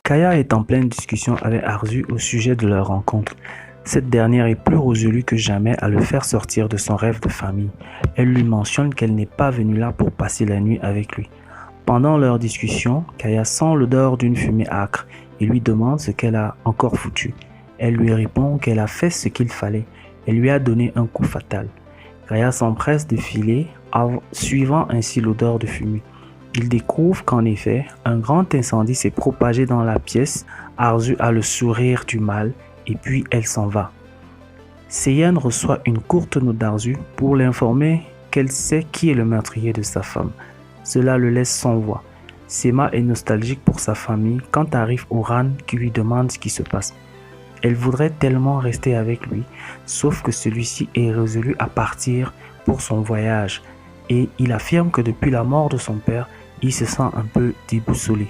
Kaya est en pleine discussion avec Arzu au sujet de leur rencontre. Cette dernière est plus résolue que jamais à le faire sortir de son rêve de famille. Elle lui mentionne qu'elle n'est pas venue là pour passer la nuit avec lui. Pendant leur discussion, Kaya sent l'odeur d'une fumée âcre et lui demande ce qu'elle a encore foutu. Elle lui répond qu'elle a fait ce qu'il fallait. Elle lui a donné un coup fatal. Kaya s'empresse de filer, suivant ainsi l'odeur de fumée. Il découvre qu'en effet, un grand incendie s'est propagé dans la pièce. Arzu a le sourire du mal et puis elle s'en va. Seiyan reçoit une courte note d'Arzu pour l'informer qu'elle sait qui est le meurtrier de sa femme. Cela le laisse sans voix. Sema est nostalgique pour sa famille quand arrive Oran qui lui demande ce qui se passe. Elle voudrait tellement rester avec lui, sauf que celui-ci est résolu à partir pour son voyage et il affirme que depuis la mort de son père, il se sent un peu déboussolé.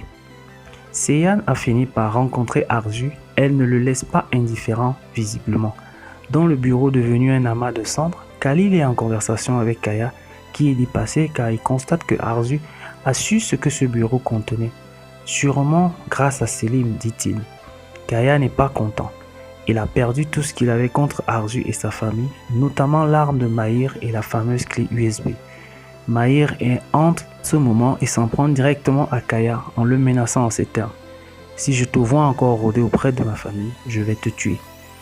Seiyan a fini par rencontrer Arzu, elle ne le laisse pas indifférent visiblement. Dans le bureau devenu un amas de cendres, Khalil est en conversation avec Kaya qui est dépassé car il constate que Arzu a su ce que ce bureau contenait. Sûrement grâce à Selim, dit-il. Kaya n'est pas content. Il a perdu tout ce qu'il avait contre Arzu et sa famille, notamment l'arme de Mahir et la fameuse clé USB. Mahir est entre ce moment et s'en prend directement à Kaya en le menaçant en ces termes. Si je te vois encore rôder auprès de ma famille, je vais te tuer.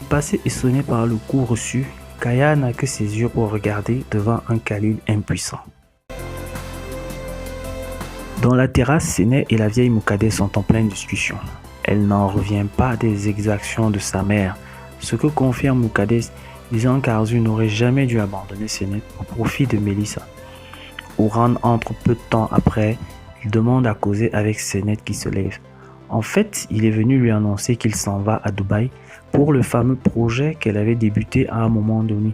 Passé et sonné par le coup reçu, Kaya n'a que ses yeux pour regarder devant un Khalil impuissant. Dans la terrasse, Senet et la vieille Moukadès sont en pleine discussion. Elle n'en revient pas des exactions de sa mère, ce que confirme Moukadès, disant qu'Arzu n'aurait jamais dû abandonner Senet au profit de Mélissa. Oran entre peu de temps après, il demande à causer avec Senet qui se lève. En fait, il est venu lui annoncer qu'il s'en va à Dubaï pour le fameux projet qu'elle avait débuté à un moment donné.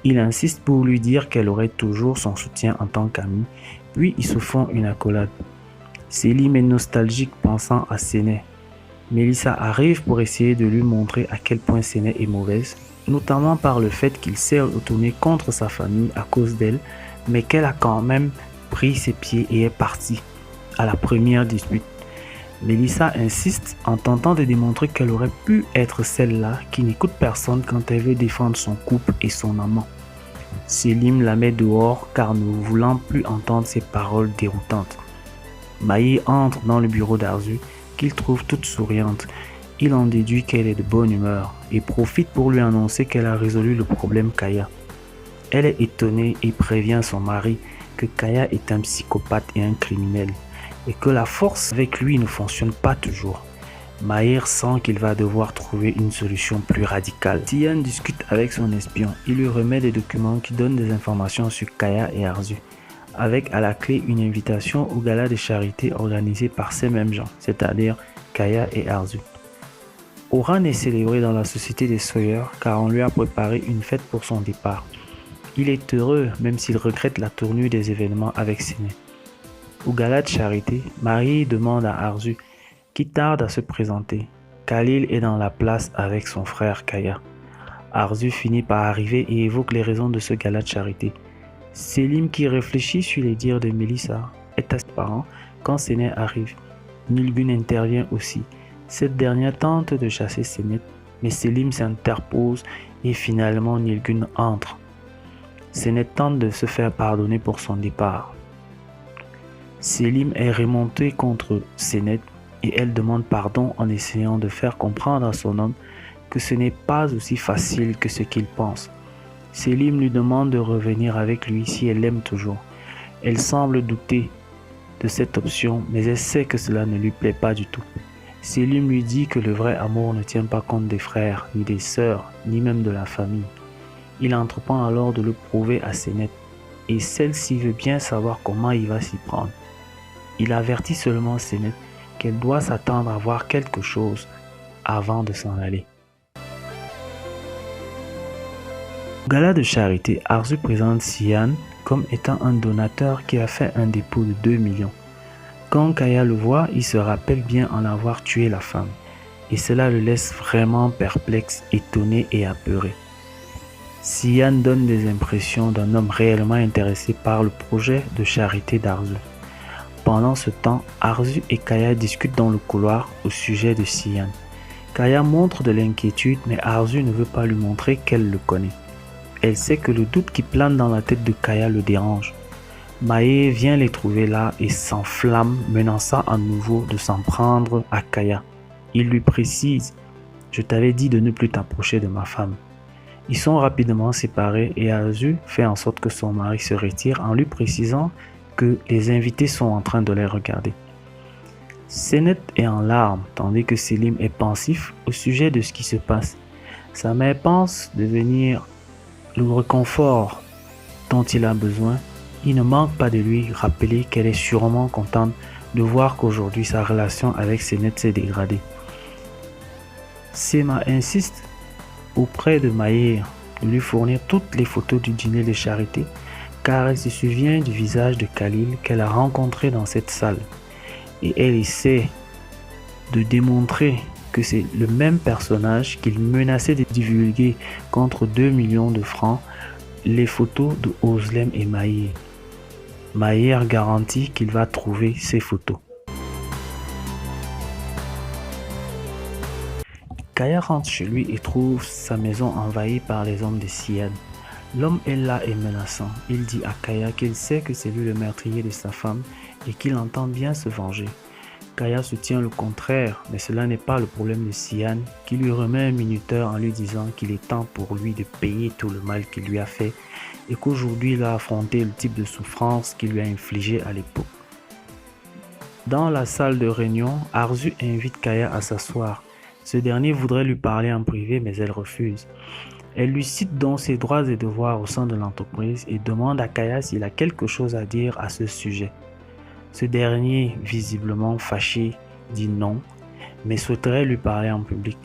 Il insiste pour lui dire qu'elle aurait toujours son soutien en tant qu'amie, puis ils se font une accolade. Selim est nostalgique pensant à Senet. Mélissa arrive pour essayer de lui montrer à quel point Senet est mauvaise, notamment par le fait qu'il s'est retourné contre sa famille à cause d'elle, mais qu'elle a quand même pris ses pieds et est partie à la première dispute. Mélissa insiste en tentant de démontrer qu'elle aurait pu être celle-là qui n'écoute personne quand elle veut défendre son couple et son amant. Selim la met dehors car ne voulant plus entendre ses paroles déroutantes. Mahir entre dans le bureau d'Arzu qu'il trouve toute souriante. Il en déduit qu'elle est de bonne humeur et profite pour lui annoncer qu'elle a résolu le problème Kaya. Elle est étonnée et prévient son mari que Kaya est un psychopathe et un criminel et que la force avec lui ne fonctionne pas toujours. Mahir sent qu'il va devoir trouver une solution plus radicale. Tian discute avec son espion. Il lui remet des documents qui donnent des informations sur Kaya et Arzu, avec à la clé une invitation au gala de charité organisé par ces mêmes gens, c'est-à-dire Kaya et Arzu. Oran est célébré dans la société des Sawyer car on lui a préparé une fête pour son départ. Il est heureux même s'il regrette la tournure des événements avec Senet. Au gala de charité, Marie demande à Arzu qui tarde à se présenter. Khalil est dans la place avec son frère Kaya. Arzu finit par arriver et évoque les raisons de ce gala de charité. Selim qui réfléchit sur les dires de Mélissa est assez parent quand Senet arrive. Nilgun intervient aussi. Cette dernière tente de chasser Senet, mais Selim s'interpose et finalement Nilgun entre. Senet tente de se faire pardonner pour son départ. Selim est remonté contre Senet et elle demande pardon en essayant de faire comprendre à son homme que ce n'est pas aussi facile que ce qu'il pense. Selim lui demande de revenir avec lui si elle l'aime toujours. Elle semble douter de cette option, mais elle sait que cela ne lui plaît pas du tout. Selim lui dit que le vrai amour ne tient pas compte des frères, ni des sœurs, ni même de la famille. Il entreprend alors de le prouver à Senet, et celle-ci veut bien savoir comment il va s'y prendre. Il avertit seulement Senet qu'elle doit s'attendre à voir quelque chose avant de s'en aller. Au gala de charité, Arzu présente Sian comme étant un donateur qui a fait un dépôt de 2 millions. Quand Kaya le voit, il se rappelle bien en avoir tué la femme, et cela le laisse vraiment perplexe, étonné et apeuré. Sian donne des impressions d'un homme réellement intéressé par le projet de charité d'Arzu. Pendant ce temps, Arzu et Kaya discutent dans le couloir au sujet de Sian. Kaya montre de l'inquiétude, mais Arzu ne veut pas lui montrer qu'elle le connaît. Elle sait que le doute qui plane dans la tête de Kaya le dérange. Maé vient les trouver là et s'enflamme, menaçant à nouveau de s'en prendre à Kaya. Il lui précise « Je t'avais dit de ne plus t'approcher de ma femme ». Ils sont rapidement séparés et Arzu fait en sorte que son mari se retire en lui précisant que les invités sont en train de les regarder. Senet est en larmes tandis que Selim est pensif au sujet de ce qui se passe. Sa mère pense devenir le réconfort dont il a besoin. Il ne manque pas de lui rappeler qu'elle est sûrement contente de voir qu'aujourd'hui sa relation avec Senet s'est dégradée. Sema insiste auprès de Maïr de lui fournir toutes les photos du dîner de charité car elle se souvient du visage de Khalil qu'elle a rencontré dans cette salle et elle essaie de démontrer que c'est le même personnage qu'il menaçait de divulguer contre 2 millions de francs les photos de Özlem et Maïr. Maïr garantit qu'il va trouver ces photos. Kaya rentre chez lui et trouve sa maison envahie par les hommes de Sian. L'homme est là et menaçant. Il dit à Kaya qu'il sait que c'est lui le meurtrier de sa femme et qu'il entend bien se venger. Kaya soutient le contraire, mais cela n'est pas le problème de Sian, qui lui remet un minuteur en lui disant qu'il est temps pour lui de payer tout le mal qu'il lui a fait et qu'aujourd'hui il a affronté le type de souffrance qu'il lui a infligé à l'époque. Dans la salle de réunion, Arzu invite Kaya à s'asseoir. Ce dernier voudrait lui parler en privé, mais elle refuse. Elle lui cite donc ses droits et devoirs au sein de l'entreprise et demande à Kaya s'il a quelque chose à dire à ce sujet. Ce dernier, visiblement fâché, dit non, mais souhaiterait lui parler en public.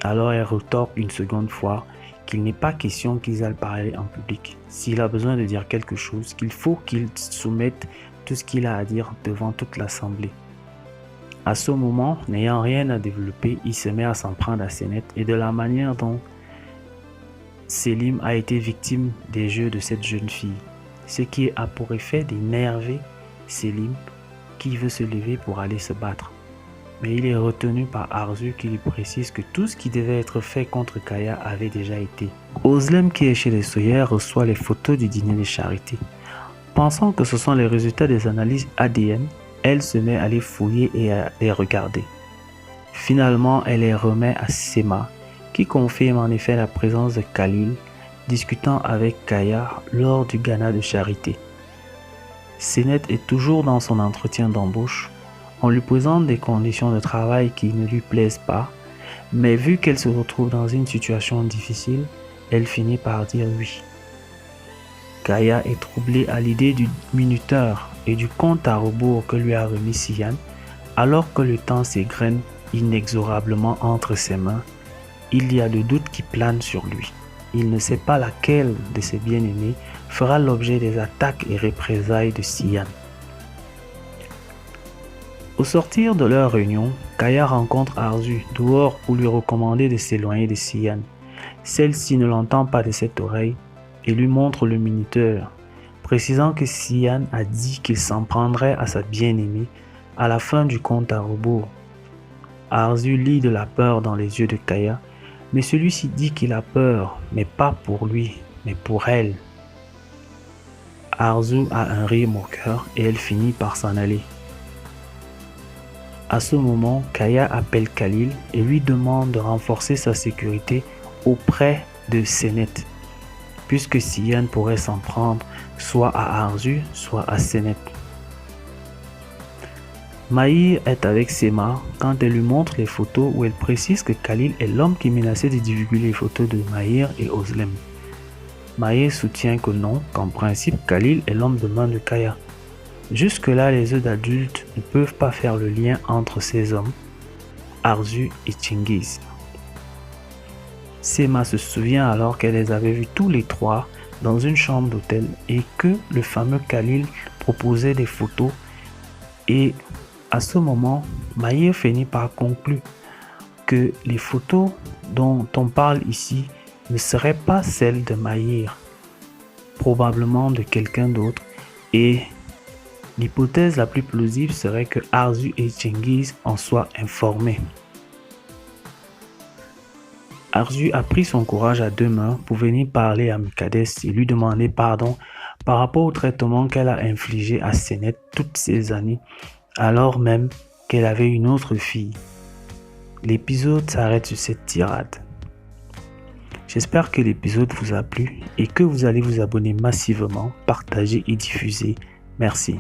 Alors elle retorque une seconde fois qu'il n'est pas question qu'ils aillent parler en public. S'il a besoin de dire quelque chose, qu'il faut qu'il soumette tout ce qu'il a à dire devant toute l'assemblée. À ce moment, n'ayant rien à développer, il se met à s'en prendre à Senet et de la manière dont Selim a été victime des jeux de cette jeune fille, ce qui a pour effet d'énerver Selim qui veut se lever pour aller se battre. Mais il est retenu par Arzu qui lui précise que tout ce qui devait être fait contre Kaya avait déjà été. Özlem qui est chez les Soyer reçoit les photos du dîner de charité. Pensant que ce sont les résultats des analyses ADN, elle se met à les fouiller et à les regarder. Finalement, elle les remet à Sema, qui confirme en effet la présence de Khalil, discutant avec Kaya lors du gala de charité. Senet est toujours dans son entretien d'embauche. On lui présente des conditions de travail qui ne lui plaisent pas, mais vu qu'elle se retrouve dans une situation difficile, elle finit par dire oui. Kaya est troublée à l'idée du minuteur et du compte à rebours que lui a remis Sian, alors que le temps s'égrène inexorablement entre ses mains. Il y a le doute qui plane sur lui. Il ne sait pas laquelle de ses bien-aimés fera l'objet des attaques et représailles de Sian. Au sortir de leur réunion, Kaya rencontre Arzu dehors pour lui recommander de s'éloigner de Sian. Celle-ci ne l'entend pas de cette oreille et lui montre le minuteur, précisant que Sian a dit qu'il s'en prendrait à sa bien-aimée à la fin du compte à rebours. Arzu lit de la peur dans les yeux de Kaya, mais celui-ci dit qu'il a peur, mais pas pour lui, mais pour elle. Arzu a un rire moqueur et elle finit par s'en aller. À ce moment, Kaya appelle Khalil et lui demande de renforcer sa sécurité auprès de Senet, puisque Sian pourrait s'en prendre soit à Arzu, soit à Senet. Maïr est avec Sema quand elle lui montre les photos où elle précise que Khalil est l'homme qui menaçait de divulguer les photos de Maïr et Özlem. Maïr soutient que non, qu'en principe Khalil est l'homme de main de Kaya. Jusque-là, les yeux d'adultes ne peuvent pas faire le lien entre ces hommes, Arzu et Cengiz. Sema se souvient alors qu'elle les avait vus tous les trois dans une chambre d'hôtel et que le fameux Khalil proposait des photos. Et à ce moment, Maïr finit par conclure que les photos dont on parle ici ne seraient pas celles de Maïr, probablement de quelqu'un d'autre, et L'hypothèse la plus plausible serait que Arzu et Cengiz en soient informés. Arzu a pris son courage à deux mains pour venir parler à Muqaddes et lui demander pardon par rapport au traitement qu'elle a infligé à Senet toutes ces années, alors même qu'elle avait une autre fille. L'épisode s'arrête sur cette tirade. J'espère que l'épisode vous a plu et que vous allez vous abonner massivement, partager et diffuser. Merci.